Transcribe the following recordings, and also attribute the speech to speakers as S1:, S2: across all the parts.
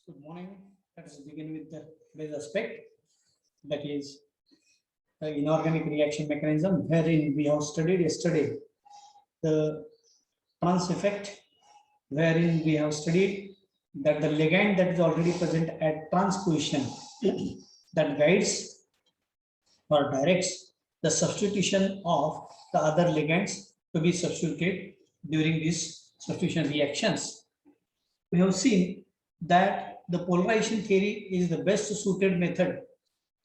S1: Good morning. Let us begin with the today's aspect, that is the inorganic reaction mechanism, wherein we have studied yesterday the trans effect, wherein we have studied that the ligand that is already present at trans position that guides or directs the substitution of the other ligands to be substituted during these substitution reactions. We have seen that the polarization theory is the best suited method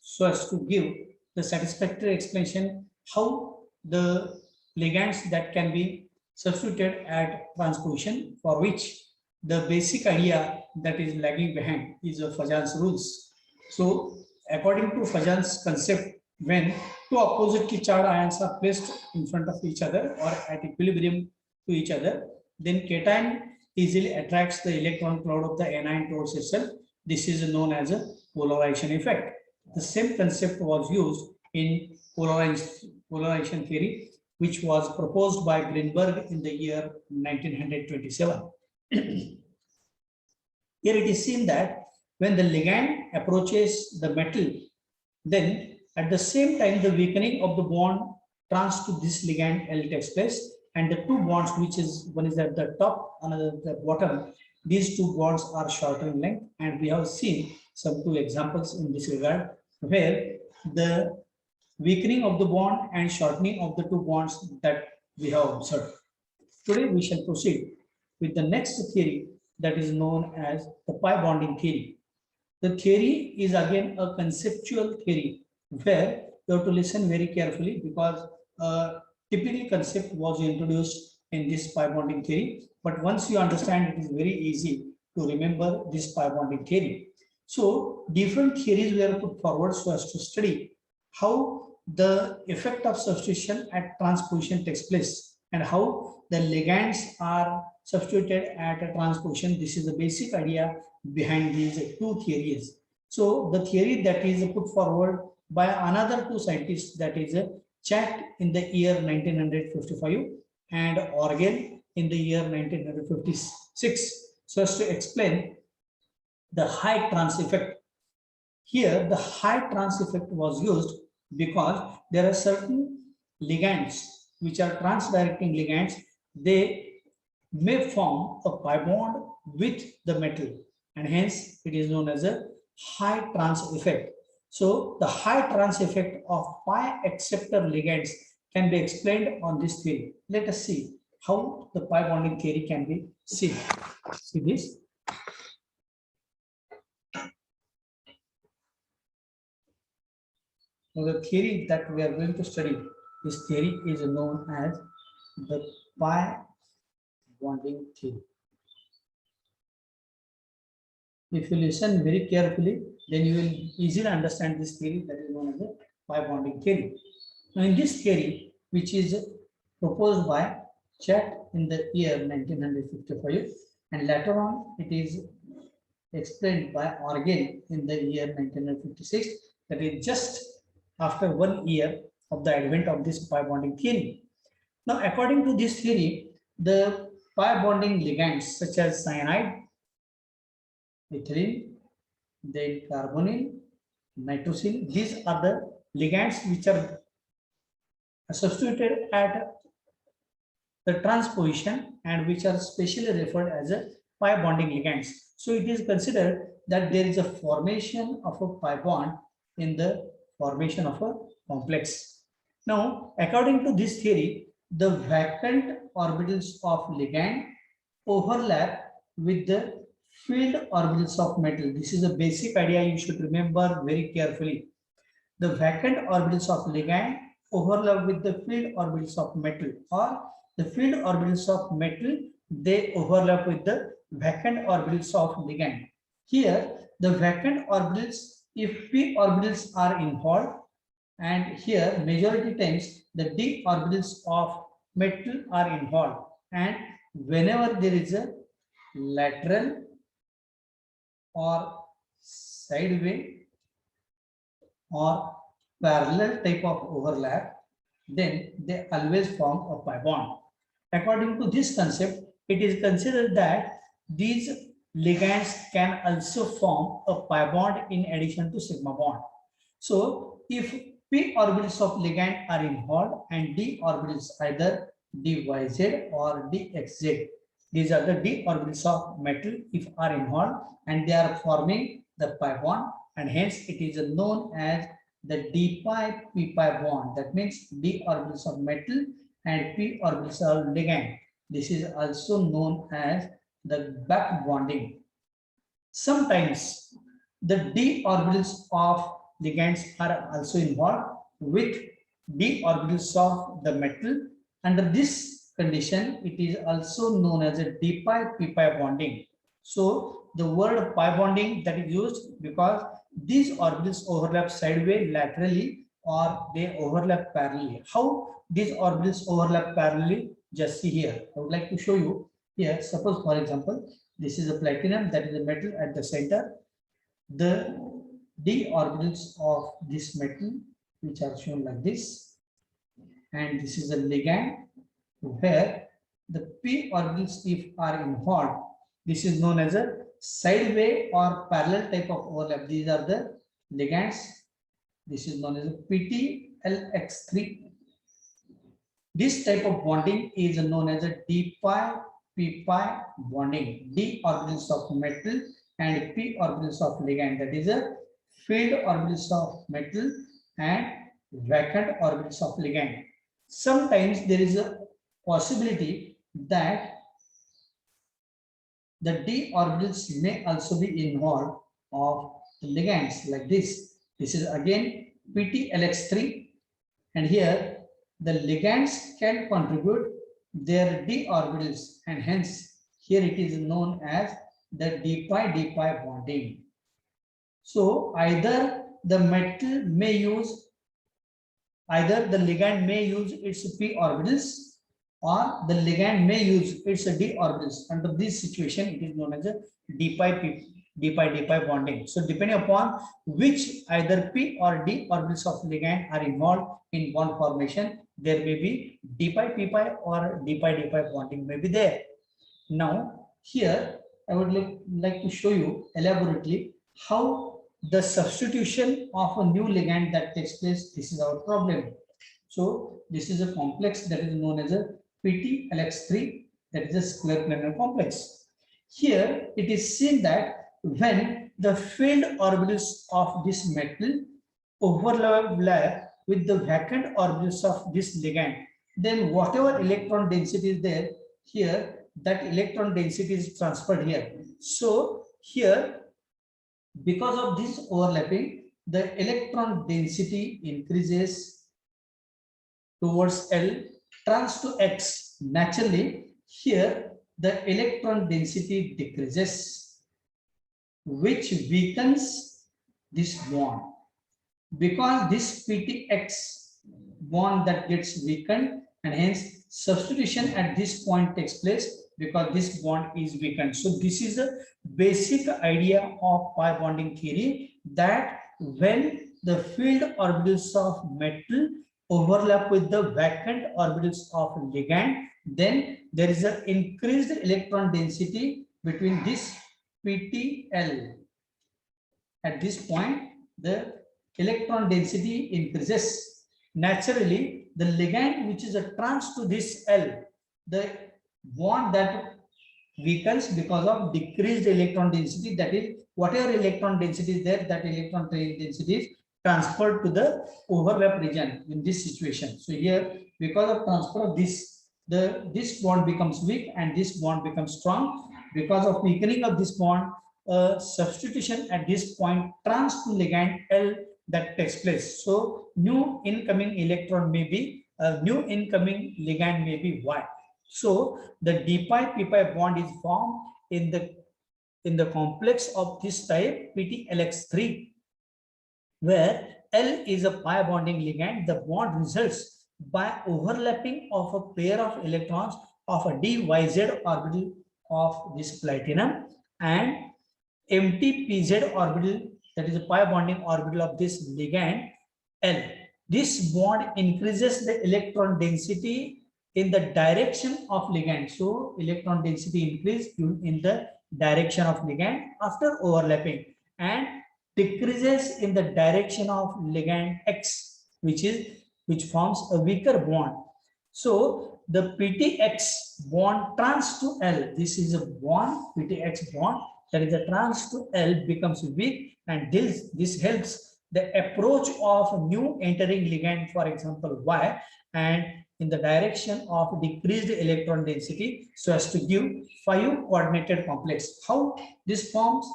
S1: so as to give the satisfactory explanation how the ligands that can be substituted at transposition, for which the basic idea that is lagging behind is of Fajan's rules. So according to Fajan's concept, when two oppositely charged ions are placed in front of each other or at equilibrium to each other, then cation easily attracts the electron cloud of the anion towards itself. This is known as a polarization effect. The same concept was used in polarization theory, which was proposed by Greenberg in the year 1927. Here it is seen that when the ligand approaches the metal, then at the same time the weakening of the bond trans to this ligand L takes place, and the two bonds, which is one is at the top, another at the bottom, these two bonds are shorter in length, and we have seen some two examples in this regard where the weakening of the bond and shortening of the two bonds that we have observed. Today we shall proceed with the next theory that is known as the pi bonding theory. The theory is again a conceptual theory where you have to listen very carefully, because typical concept was introduced in this pi bonding theory, but once you understand, it is very easy to remember this pi bonding theory. So different theories were put forward so as to study how the effect of substitution at transposition takes place and how the ligands are substituted at a transposition. This is the basic idea behind these two theories. So the theory that is put forward by another two scientists, that is Chat in the year 1955 and Orgel in the year 1956, so as to explain the high trans effect. Here the high trans effect was used because there are certain ligands which are trans-directing ligands. They may form a pi bond with the metal, and hence it is known as a high trans effect. So the high trans effect of pi acceptor ligands can be explained on this theory. Let us see how the pi bonding theory can be seen. See this. So the theory that we are going to study, this theory is known as the pi bonding theory. If you listen very carefully, then you will easily understand this theory that is known as the pi bonding theory. Now, in this theory, which is proposed by Chat in the year 1955, and later on it is explained by Orgel in the year 1956, that is just after 1 year of the advent of this pi bonding theory. Now, according to this theory, the pi bonding ligands such as cyanide, ethylene, then carbonyl, nitrosyl, these are the ligands which are substituted at the transposition and which are specially referred as a pi bonding ligands. So it is considered that there is a formation of a pi bond in the formation of a complex. Now, according to this theory, the vacant orbitals of ligand overlap with the filled orbitals of metal. This is a basic idea you should remember very carefully. The vacant orbitals of ligand overlap with the filled orbitals of metal, or the filled orbitals of metal, they overlap with the vacant orbitals of ligand. Here the vacant orbitals, if p orbitals are involved, and here majority times the d orbitals of metal are involved, and whenever there is a lateral or sideway or parallel type of overlap, then they always form a pi bond. According to this concept, it is considered that these ligands can also form a pi bond in addition to sigma bond. So if p orbitals of ligand are involved and d orbitals either dyz or dxz, these are the d orbitals of metal if are involved and they are forming the pi bond, and hence it is known as the d pi p pi bond. That means d orbitals of metal and p orbitals of ligand. This is also known as the back bonding. Sometimes the d orbitals of ligands are also involved with d orbitals of the metal. Under this condition, it is also known as a d pi p pi bonding. So the word pi bonding that is used because these orbitals overlap sideways, laterally, or they overlap parallelly. How these orbitals overlap parallelly? Just see here. I would like to show you here. Suppose, for example, this is a platinum, that is a metal at the center. The d orbitals of this metal, which are shown like this, and this is a ligand where the p orbitals if are involved, this is known as a sideway or parallel type of overlap. These are the ligands. This is known as a PTLX3. This type of bonding is known as a d pi p pi bonding. D orbitals of metal and p orbitals of ligand, that is a filled orbitals of metal and vacant orbitals of ligand. Sometimes there is a possibility that the d orbitals may also be involved of the ligands like this. This is again PTLX3, and here the ligands can contribute their d orbitals, and hence here it is known as the d pi bonding. So either the metal may use, either the ligand may use its p orbitals or the ligand may use its d orbitals. Under this situation, it is known as a d pi bonding. So depending upon which either p or d orbitals of ligand are involved in bond formation, there may be d pi p pi or d pi bonding may be there. Now here I would like to show you elaborately how the substitution of a new ligand that takes place. This is our problem. So this is a complex that is known as a PTLX3, that is a square planar complex. Here it is seen that when the filled orbitals of this metal overlap with the vacant orbitals of this ligand, then whatever electron density is there here, that electron density is transferred here. So here, because of this overlapping, the electron density increases towards L, trans to X. Naturally, here the electron density decreases, which weakens this bond. Because this PTX bond that gets weakened, and hence substitution at this point takes place because this bond is weakened. So this is a basic idea of pi bonding theory, that when the filled orbitals of metal overlap with the vacant orbitals of ligand, then there is an increased electron density between this PTL. At this point, the electron density increases. Naturally, the ligand which is a trans to this L, the bond that weakens because of decreased electron density, that is whatever electron density is there, that electron density is transferred to the overlap region in this situation. So here, because of transfer of this, this bond becomes weak and this bond becomes strong. Because of weakening of this bond, substitution at this point trans to ligand L that takes place. So new incoming electron may be new incoming ligand may be Y. So the d pi p pi bond is formed in the complex of this type PTLX3, where L is a pi bonding ligand. The bond results by overlapping of a pair of electrons of a dyz orbital of this platinum and empty pz orbital, that is a pi bonding orbital of this ligand L. This bond increases the electron density in the direction of ligand. So electron density increase in the direction of ligand after overlapping and decreases in the direction of ligand X, which forms a weaker bond. So the PTX bond trans to L, this is a bond, PTX bond, that is a trans to L becomes weak, and this helps the approach of new entering ligand, for example Y, and in the direction of decreased electron density, so as to give 5 coordinated complex. How this forms?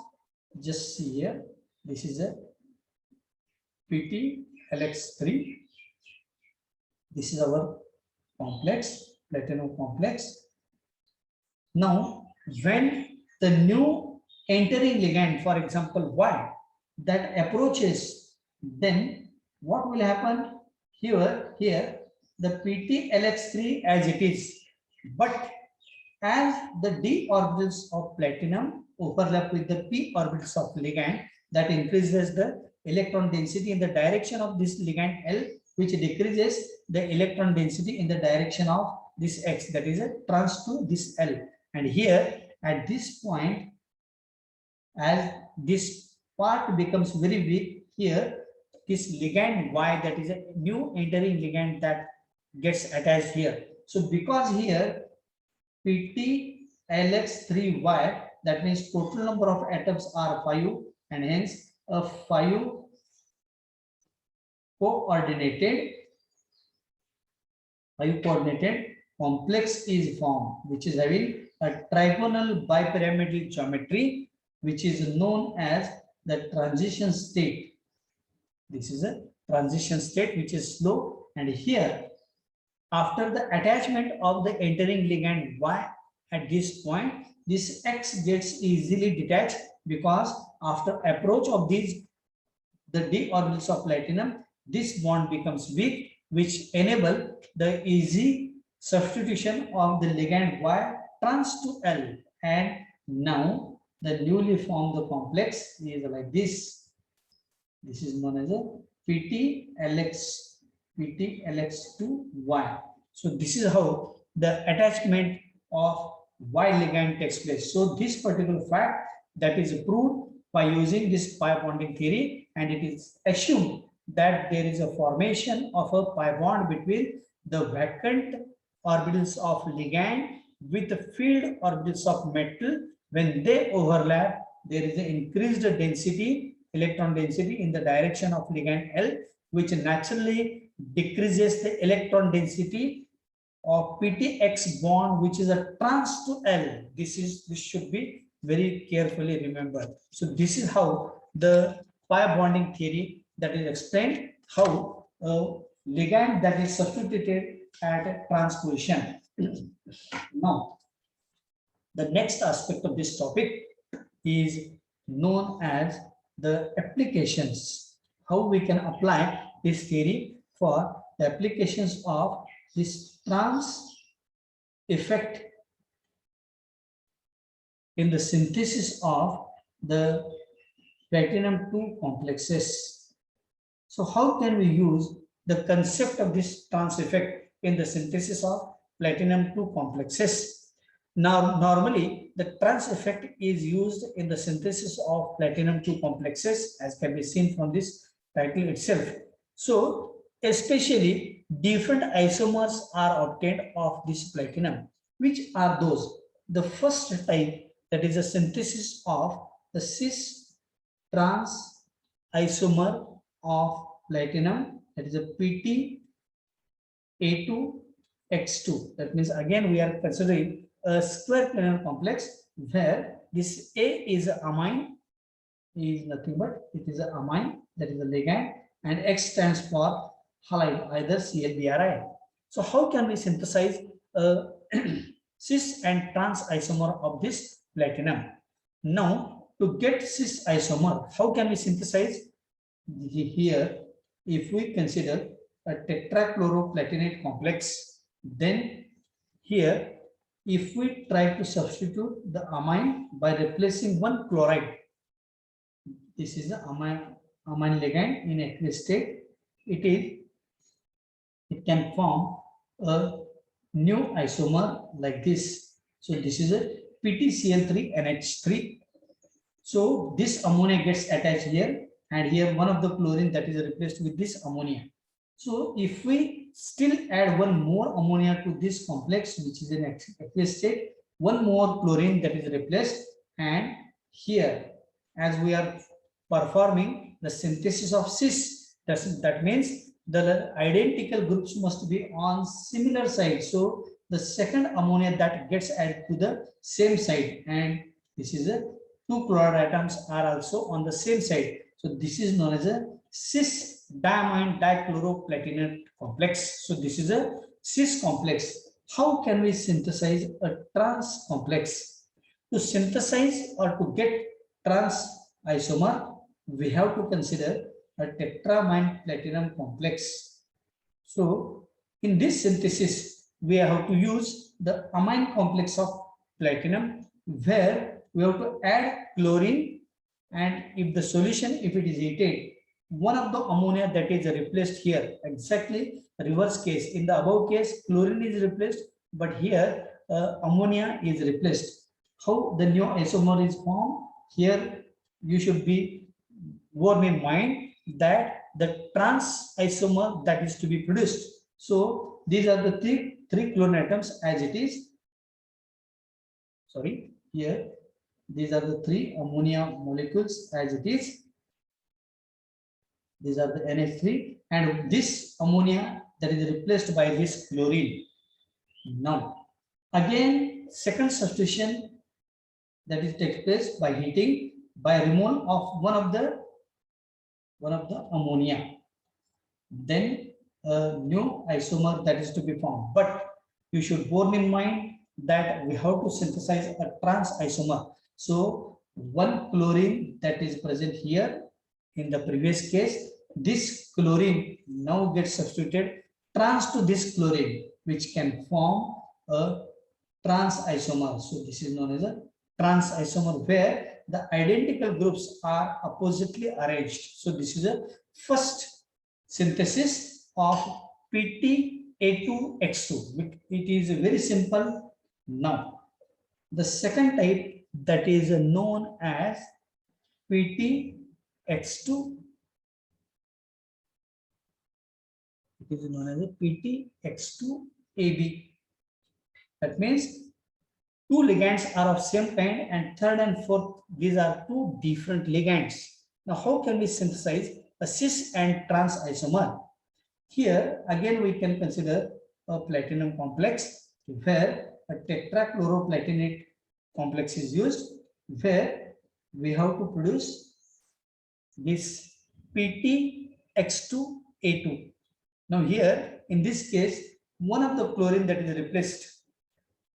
S1: Just see here. This is a PTLX3. This is our complex, platinum complex. Now, when the new entering ligand, for example Y, that approaches, then what will happen? Here the PTLX3 as it is, but as the d orbitals of platinum overlap with the p orbitals of ligand, that increases the electron density in the direction of this ligand L, which decreases the electron density in the direction of this X, that is a trans to this L. And here at this point, as this part becomes very weak, here this ligand Y, that is a new entering ligand, that gets attached here. So because here PTLX3Y, that means total number of atoms are 5, and hence a 5 coordinated complex is formed, which is having a trigonal bipyramidal geometry, which is known as the transition state. This is a transition state which is slow, and here after the attachment of the entering ligand Y at this point, this X gets easily detached, because after approach of these the d orbitals of platinum, this bond becomes weak, which enable the easy substitution of the ligand Y trans to L, and now the newly formed complex is like this. This is known as a PTLX2Y. So this is how the attachment of Y ligand takes place. So this particular fact that is proved by using this pi bonding theory, and it is assumed that there is a formation of a pi bond between the vacant orbitals of ligand with the filled orbitals of metal. When they overlap, there is an increased density, electron density in the direction of ligand L, which naturally decreases the electron density of PTX bond, which is a trans to L. This should be very carefully remembered. So this is how the pi bonding theory that is explained, how a ligand that is substituted at a trans position. Now, the next aspect of this topic is known as the applications. How we can apply this theory for the applications of this trans effect in the synthesis of the platinum 2 complexes. So how can we use the concept of this trans effect in the synthesis of platinum 2 complexes? Now, normally the trans effect is used in the synthesis of platinum 2 complexes, as can be seen from this title itself. So especially different isomers are obtained of this platinum. Which are those? The first type, that is a synthesis of the cis trans isomer of platinum, that is a PTA2X2. That means again we are considering a square planar complex where this A is a amine, is nothing but it is a amine, that is a ligand, and X stands for halide, either ClBrI. So how can we synthesize a cis and trans isomer of this platinum? Now, to get cis isomer, how can we synthesize? Here, if we consider a tetrachloroplatinate complex, then here if we try to substitute the amine by replacing one chloride, this is the amine ligand in aqueous state, it can form a new isomer like this. So this is a PtCl3NH3. So this ammonia gets attached here, and here one of the chlorine that is replaced with this ammonia. So if we still add one more ammonia to this complex, which is in aqueous state, one more chlorine that is replaced, and here as we are performing the synthesis of cis, that means the identical groups must be on similar side. So the second ammonia that gets added to the same side, and this is a two chloride atoms are also on the same side. So this is known as a cis diamine dichloroplatinate complex. So this is a cis complex. How can we synthesize a trans complex? To synthesize or to get trans isomer, we have to consider a tetramine platinum complex. So in this synthesis, we have to use the amine complex of platinum, where we have to add chlorine, and if the solution, if it is heated, one of the ammonia that is replaced here, exactly reverse case. In the above case, chlorine is replaced, but here ammonia is replaced. How the new isomer is formed? Here you should be borne in mind that the trans isomer that is to be produced. So these are the three chlorine atoms as it is. Sorry, here these are the three ammonia molecules as it is. These are the NH3, and this ammonia that is replaced by this chlorine. Now, again, second substitution that is takes place by heating, by removal of one of the ammonia. Then a new isomer that is to be formed. But you should bear in mind that we have to synthesize a trans isomer. So one chlorine that is present here in the previous case, this chlorine now gets substituted trans to this chlorine, which can form a trans isomer. So this is known as a trans isomer, where the identical groups are oppositely arranged. So this is a first synthesis of PT-A2X2. It is very simple. Now the second type, that is known as PT-X2. It is known as a PT-X2AB. That means two ligands are of same kind, and third and fourth, these are two different ligands. Now how can we synthesize a cis and trans isomer? Here again we can consider a platinum complex, where a tetrachloroplatinate complex is used, where we have to produce this PT-X2A2. Now here in this case, one of the chlorine that is replaced,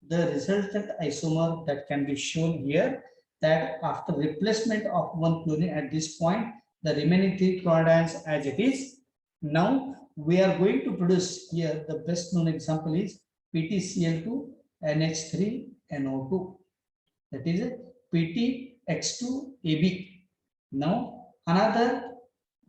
S1: the resultant isomer that can be shown here, that after replacement of one chlorine at this point, the remaining three chlorides as it is. Now we are going to produce here, the best known example is PtCl2NH3NO2, that is PT-X2AB. Now another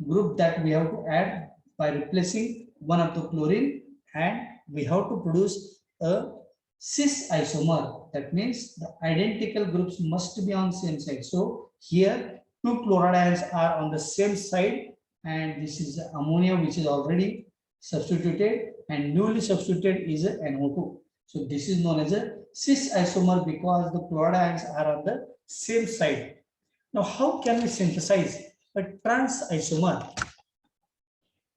S1: group that we have to add by replacing one of the chlorine, and we have to produce a cis isomer. That means the identical groups must be on same side. So here two chlorides are on the same side, and this is ammonia which is already substituted, and newly substituted is a NO2. So this is known as a cis isomer because the chlorides are on the same side. Now how can we synthesize a trans isomer?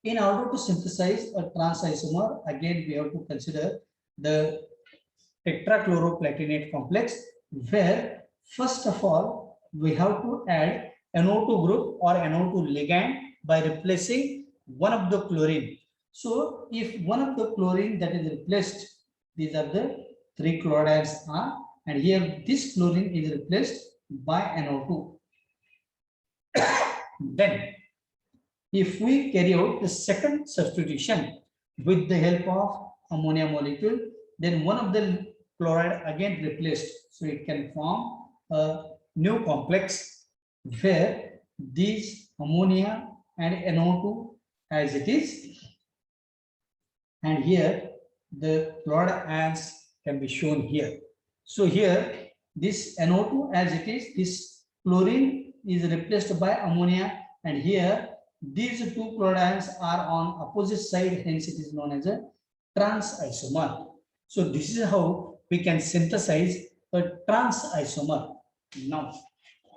S1: In order to synthesize a trans isomer, again we have to consider the tetrachloroplatinate complex, where first of all we have to add NO2 group or NO2 ligand by replacing one of the chlorine. So if one of the chlorine that is replaced, these are the three chlorides are, and here this chlorine is replaced by NO2. Then if we carry out the second substitution with the help of ammonia molecule, then one of the chloride again replaced, so it can form a new complex where these ammonia and NO2 as it is, and here the chloride ions can be shown here. So here this NO2 as it is, this chlorine is replaced by ammonia, and here these two chlorides are on opposite side, hence it is known as a trans isomer. So this is how we can synthesize a trans isomer. Now,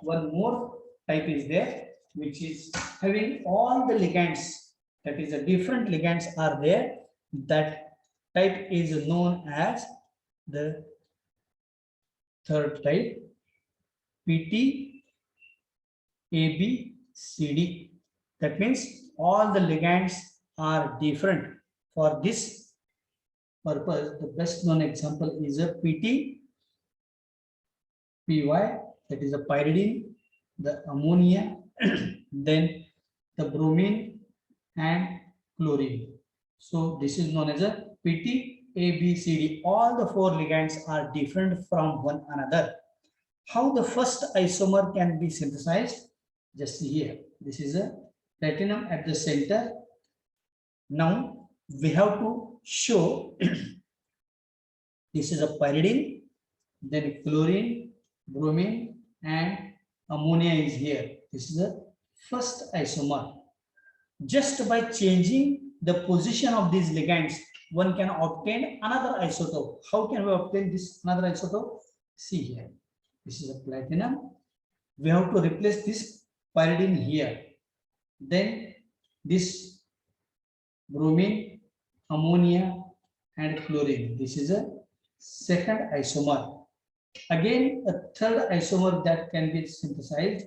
S1: one more type is there, which is having all the ligands, that is the different ligands are there. That type is known as the third type, PT, AB, CD. That means all the ligands are different. For this purpose, the best known example is a PT, PY, that is a pyridine, the ammonia, then the bromine and chlorine. So this is known as a PT, A, B, C, D. All the four ligands are different from one another. How the first isomer can be synthesized? Just see here. This is a platinum at the center. Now we have to show this is a pyridine, then chlorine, bromine and ammonia is here. This is the first isomer. Just by changing the position of these ligands, one can obtain another isotope. How can we obtain this another isotope? See here. This is a platinum. We have to replace this pyridine here. Then this bromine, ammonia and chlorine. This is a second isomer. Again, a third isomer that can be synthesized.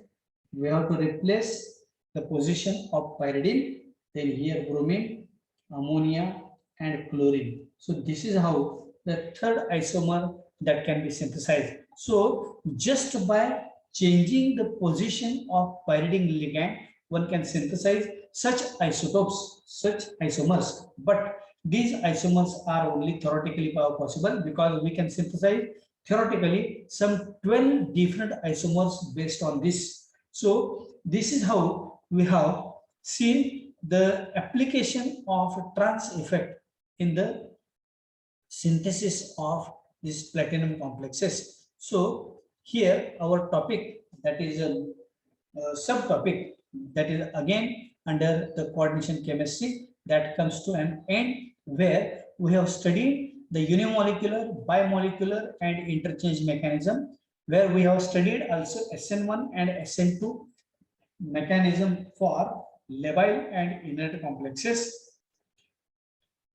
S1: We have to replace the position of pyridine, then here bromine, ammonia and chlorine. So this is how the third isomer that can be synthesized. So just by changing the position of pyridine ligand, one can synthesize such isotopes, such isomers. But these isomers are only theoretically possible, because we can synthesize theoretically some 12 different isomers based on this. So this is how we have seen the application of trans effect in the synthesis of these platinum complexes. So here our topic, that is a subtopic, that is again under the coordination chemistry, that comes to an end, where we have studied the unimolecular, bimolecular and interchange mechanism, where we have studied also SN1 and SN2 mechanism for labile and inert complexes.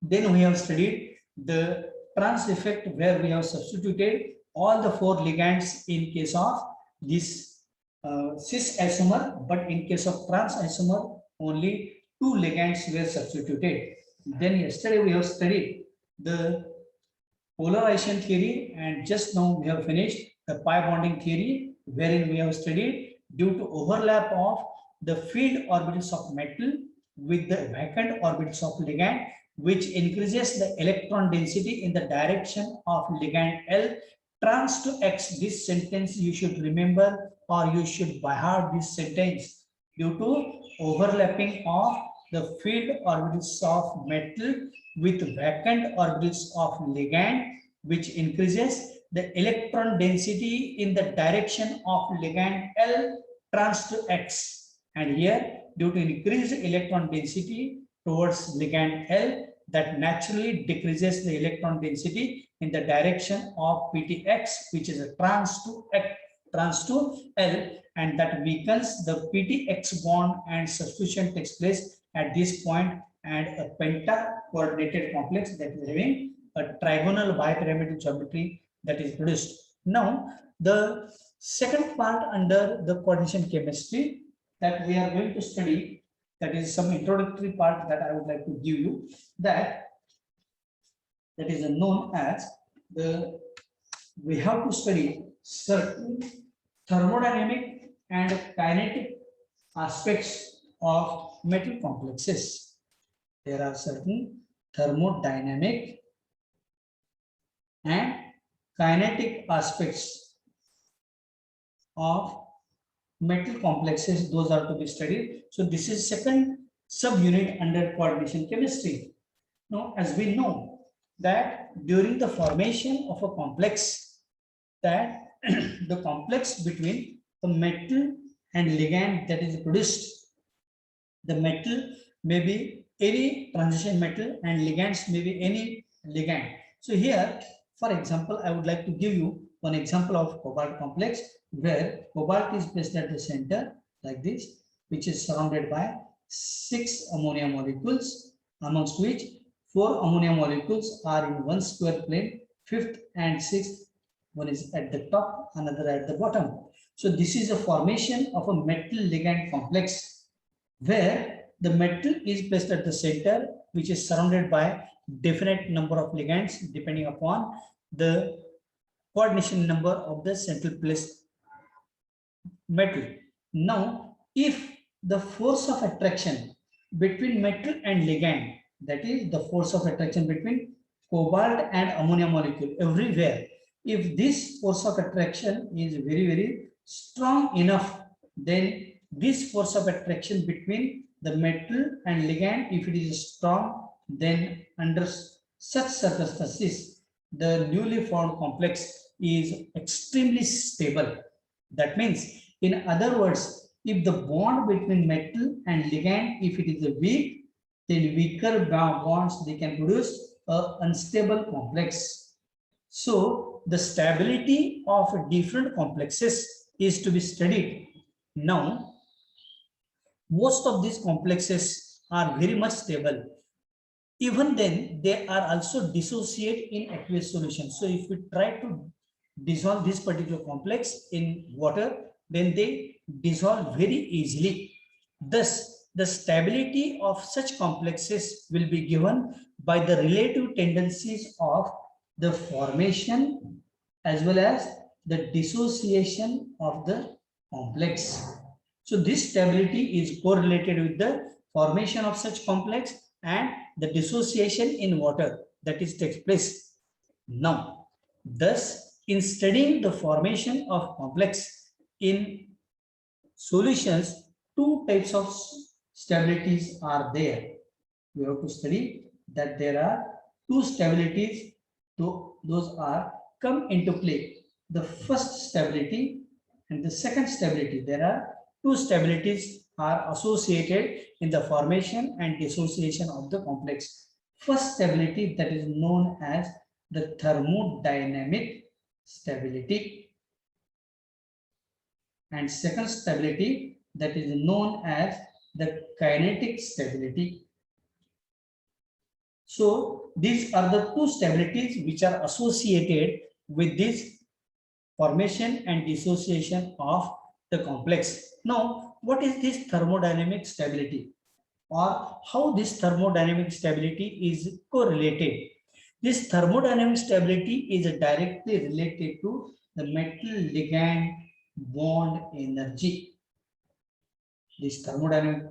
S1: Then we have studied the trans effect, where we have substituted all the four ligands in case of this cis isomer, but in case of trans isomer only two ligands were substituted. Then yesterday we have studied the polarization theory, and just now we have finished the pi bonding theory, wherein we have studied due to overlap of the field orbitals of metal with the vacant orbitals of ligand, which increases the electron density in the direction of ligand L trans to X. This sentence you should remember, or you should by heart this sentence. Due to overlapping of the field orbitals of metal with vacant orbitals of ligand, which increases the electron density in the direction of ligand L trans to X. And here, due to increased electron density towards ligand L, that naturally decreases the electron density in the direction of PTX, which is a trans to L, and that weakens the PTX bond, and substitution takes place at this point, and a penta coordinated complex that is having a trigonal bipyramidal geometry that is produced. Now, the second part under the coordination chemistry that we are going to study, that is some introductory part that I would like to give you, that is known as we have to study certain thermodynamic and kinetic aspects of metal complexes. There are certain thermodynamic and kinetic aspects of metal complexes. Those are to be studied. So this is second subunit under coordination chemistry. Now, as we know that during the formation of a complex, that the complex between the metal and ligand that is produced. The metal may be any transition metal and ligands may be any ligand. So here, for example, I would like to give you one example of cobalt complex where cobalt is placed at the center like this, which is surrounded by 6 ammonia molecules, amongst which 4 ammonia molecules are in one square plane, 5th and 6th one is at the top, another at the bottom. So this is a formation of a metal ligand complex where the metal is placed at the center, which is surrounded by definite number of ligands depending upon the coordination number of the central placed metal. Now, if the force of attraction between metal and ligand, that is the force of attraction between cobalt and ammonia molecule everywhere, if this force of attraction is very strong enough, then this force of attraction between the metal and ligand, if it is strong, then under such circumstances, the newly formed complex is extremely stable. That means, in other words, if the bond between metal and ligand, if it is weak, then weaker bonds, they can produce an unstable complex. So the stability of different complexes is to be studied. Now, most of these complexes are very much stable. Even then, they are also dissociate in aqueous solution. So if we try to dissolve this particular complex in water, then they dissolve very easily. Thus, the stability of such complexes will be given by the relative tendencies of the formation as well as the dissociation of the complex. So this stability is correlated with the formation of such complex and the dissociation in water that is takes place. Now, thus, in studying the formation of complex in solutions, two types of stabilities are there. We have to study that there are two stabilities, those are come into play. The first stability and the second stability. There are two stabilities are associated in the formation and dissociation of the complex. First stability, that is known as the thermodynamic stability, and second stability, that is known as the kinetic stability. So these are the two stabilities which are associated with this formation and dissociation of the complex. Now, what is this thermodynamic stability, or how this thermodynamic stability is correlated? This thermodynamic stability is directly related to the metal ligand bond energy. This thermodynamic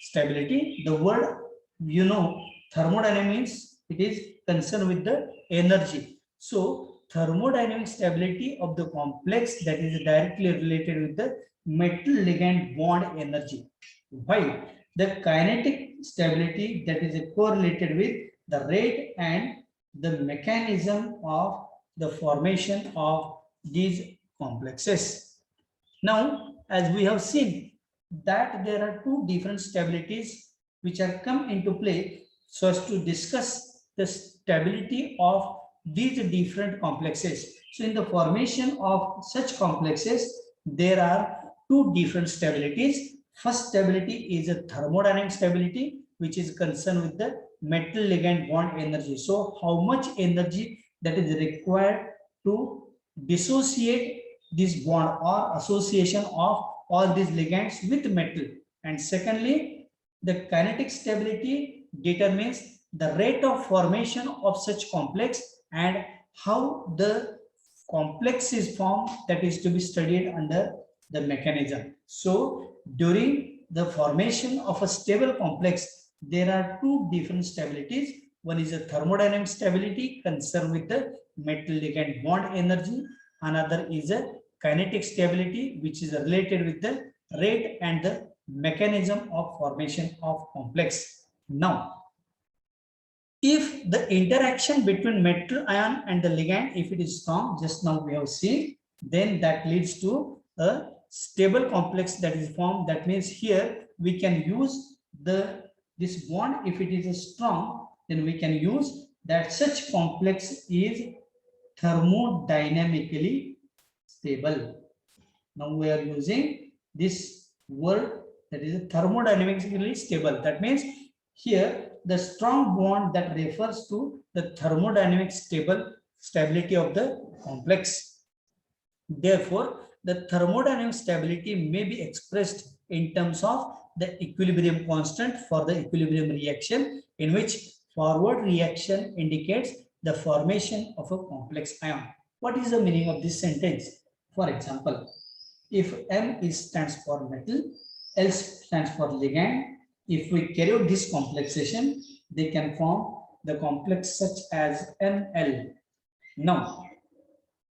S1: stability, the word, you know, thermodynamics, it is concerned with the energy. So thermodynamic stability of the complex, that is directly related with the metal ligand bond energy, while the kinetic stability, that is correlated with the rate and the mechanism of the formation of these complexes. Now, as we have seen that there are two different stabilities which are come into play so as to discuss the stability of these different complexes. So in the formation of such complexes, there are two different stabilities. First stability is a thermodynamic stability, which is concerned with the metal ligand bond energy. So how much energy that is required to dissociate this bond or association of all these ligands with metal. And secondly, the kinetic stability determines the rate of formation of such complex and how the complex is formed, that is to be studied under the mechanism. So during the formation of a stable complex, there are two different stabilities. One is a thermodynamic stability concerned with the metal ligand bond energy. Another is a kinetic stability, which is related with the rate and the mechanism of formation of complex. Now, if the interaction between metal ion and the ligand, if it is strong, just now we have seen then that leads to a stable complex that is formed. That means here we can use this bond. If it is strong, then we can use that such complex is thermodynamically stable. Now we are using this word, that is thermodynamically stable. That means here the strong bond that refers to the thermodynamic stability of the complex. Therefore, the thermodynamic stability may be expressed in terms of the equilibrium constant for the equilibrium reaction, in which forward reaction indicates the formation of a complex ion. What is the meaning of this sentence? For example, if M stands for metal, L stands for ligand, if we carry out this complexation, they can form the complex such as Ml. Now,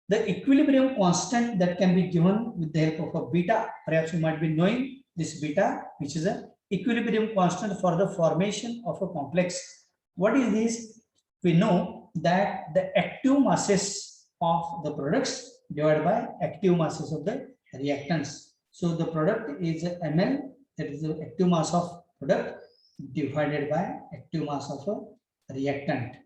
S1: the equilibrium constant that can be given with the help of a beta, perhaps you might be knowing this beta, which is a equilibrium constant for the formation of a complex. What is this? We know that the active masses of the products divided by active masses of the reactants. So the product is ml, that is the active mass of product, divided by active mass of a reactant.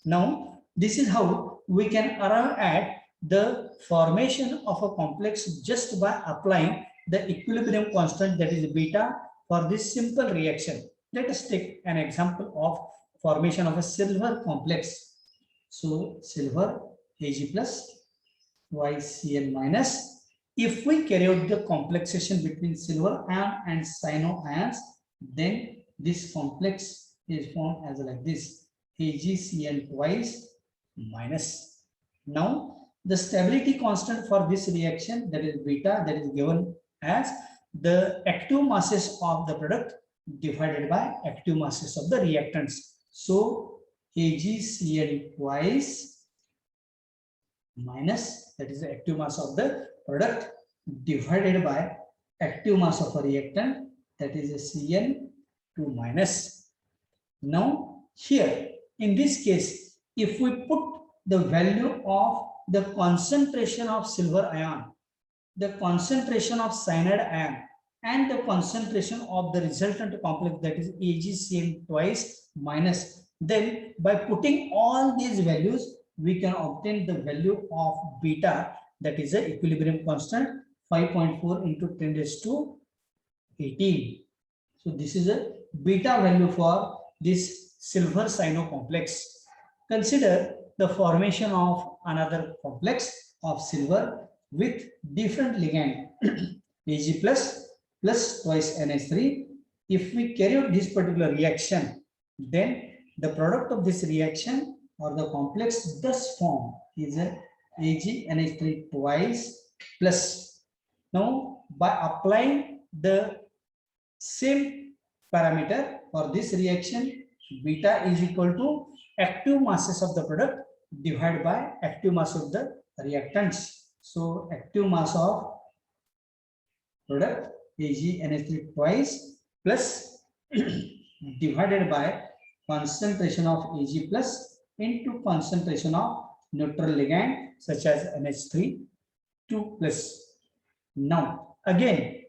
S1: Now, this is how we can arrive at the formation of a complex just by applying the equilibrium constant, that is beta, for this simple reaction. Let us take an example of formation of a silver complex. So silver Ag plus YCl minus. If we carry out the complexation between silver ion and cyano ions, then this complex is formed as like this, AgCl twice minus. Now the stability constant for this reaction, that is beta, that is given as the active masses of the product divided by active masses of the reactants. So AgCl twice minus, that is the active mass of the product, divided by active mass of a reactant, that is a Cl2 minus. Now here in this case, if we put the value of the concentration of silver ion, the concentration of cyanide ion, and the concentration of the resultant complex, that is AgCl twice minus, then by putting all these values, we can obtain the value of beta, that is the equilibrium constant, 5.4 into 10 raised to 18. So this is a beta value for this silver cyano complex. Consider the formation of another complex of silver with different ligand Ag plus twice NH3. If we carry out this particular reaction, then the product of this reaction or the complex thus formed is a AgNH3 twice plus. Now by applying the same parameter for this reaction, beta is equal to active masses of the product divided by active mass of the reactants. So active mass of product AgNH3 twice plus divided by concentration of Ag plus into concentration of neutral ligand such as NH3 2 plus. Now again,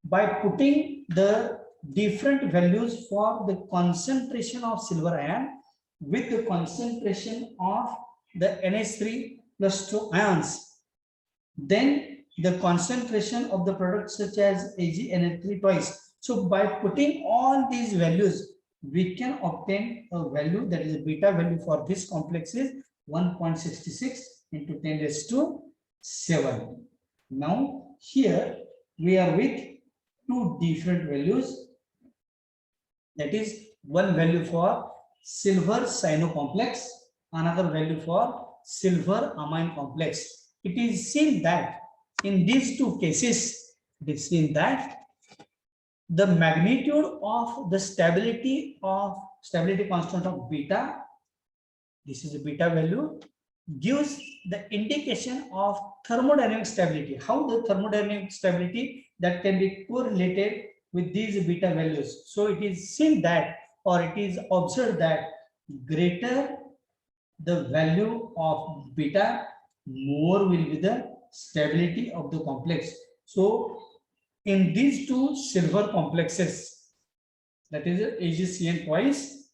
S1: by putting the different values for the concentration of silver ion with the concentration of the NH3 plus 2 ions, then the concentration of the product such as AgNH3 twice. So by putting all these values, we can obtain a value, that is a beta value for this complex is 1.66 into 10 raised to 7. Now here we are with two different values, that is one value for silver cyano complex, another value for silver amine complex. It is seen that in these two cases, it is seen that the magnitude of the stability constant of beta, this is a beta value, gives the indication of thermodynamic stability. How the thermodynamic stability that can be correlated with these beta values. So it is seen that, or it is observed that greater the value of beta, more will be the stability of the complex. So in these two silver complexes, that is AgCN twice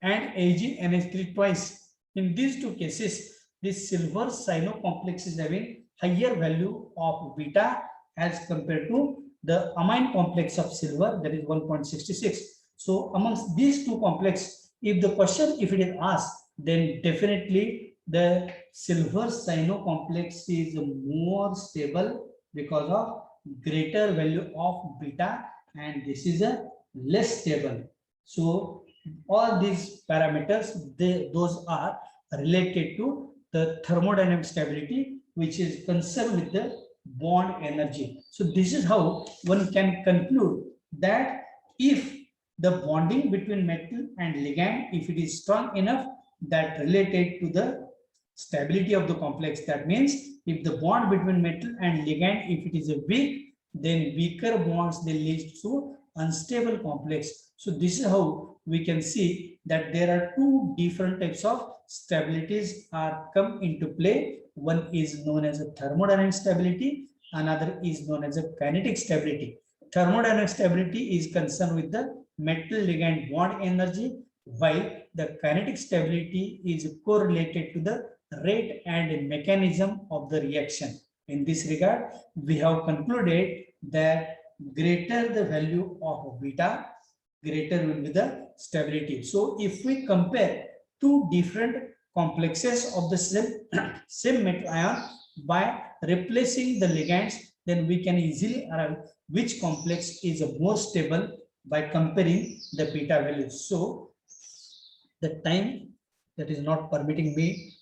S1: and AgNH3 twice. In these two cases, this silver cyano complex is having higher value of beta as compared to the amine complex of silver, that is 1.66. So amongst these two complexes, if the question, if it is asked, then definitely the silver cyano complex is more stable because of greater value of beta, and this is a less stable. So all these parameters, those are related to the thermodynamic stability, which is concerned with the bond energy. So this is how one can conclude that if the bonding between metal and ligand, if it is strong enough, that related to the stability of the complex. That means if the bond between metal and ligand, if it is a weak, then weaker bonds, they lead to unstable complex. So this is how we can see that there are two different types of stabilities are come into play. One is known as a thermodynamic stability, another is known as a kinetic stability. Thermodynamic stability is concerned with the metal ligand bond energy, while the kinetic stability is correlated to the rate and mechanism of the reaction. In this regard, we have concluded that greater the value of beta, greater will be the stability. So if we compare two different complexes of the same metal ion by replacing the ligands, then we can easily arrive which complex is more stable by comparing the beta values. So the time that is not permitting me